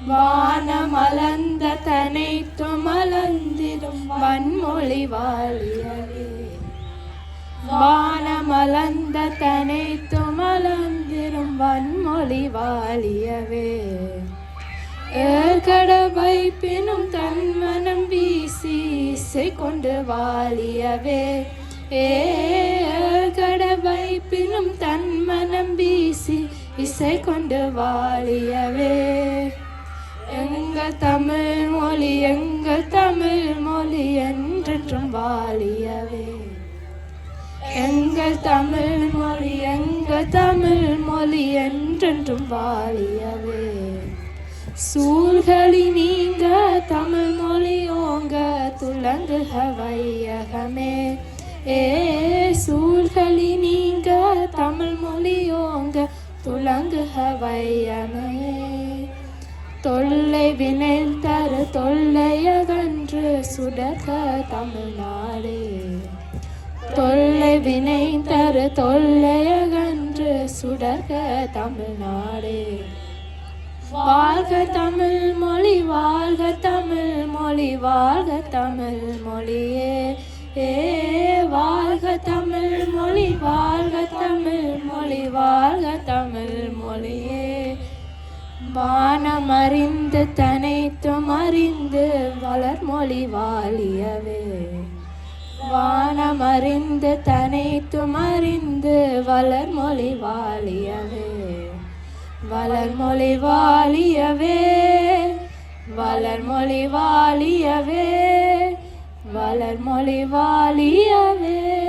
வானமலர்ந்த தனைத்தும் மலர்ந்திடும் வன்மொழி வாழியவே. வானமலர்ந்த தனைத்தும் மலர்ந்திடும் வன்மொழி வாழியவே. ஏற்கடவை பினும் தன் மனம் வீசி இசை கொண்டு வாழியவே. ஏற்கடவை பினும் தன் மனம் வீசி இசை கொண்டு வாழியவே. எங்கள் தமிழ் மொழி எங்கள் தமிழ் மொழி என்றென்றும் வாழியவே. எங்கள் தமிழ் மொழி எங்கள் தமிழ் மொழி என்றென்றும் வாழியவே. சூழ்களி நீங்க தமிழ் மொழி ஓங்க துலங்குக வையகமே. சூழ்களி நீங்க தமிழ் மொழி ஓங்க துலங்குக வையமே. தொல்லை வினை தரு தொல்லையகன்று சுடர்க தமிழ்நாடே. தொல்லை வினை தரு தொல்லையகன்று சுடர்க தமிழ்நாடே. வாழ்க தமிழ் மொழி வாழ்க தமிழ் மொழி வாழ்க தமிழ் மொழியே. வாழ்க தமிழ் மொழி வாழ்க தமிழ் மொழி வாழ்க தமிழ் மொழியே. வானமறிந்து தனைத்தும் அறிந்து வளர்மொழி வாழியவே. வானமறிந்து தனைத்தும் அறிந்து வளர்மொழி வாழியவே. வளர்மொழி வாழியவே. வளர்மொழி வாழியவே. வளர்மொழி வாழியவே.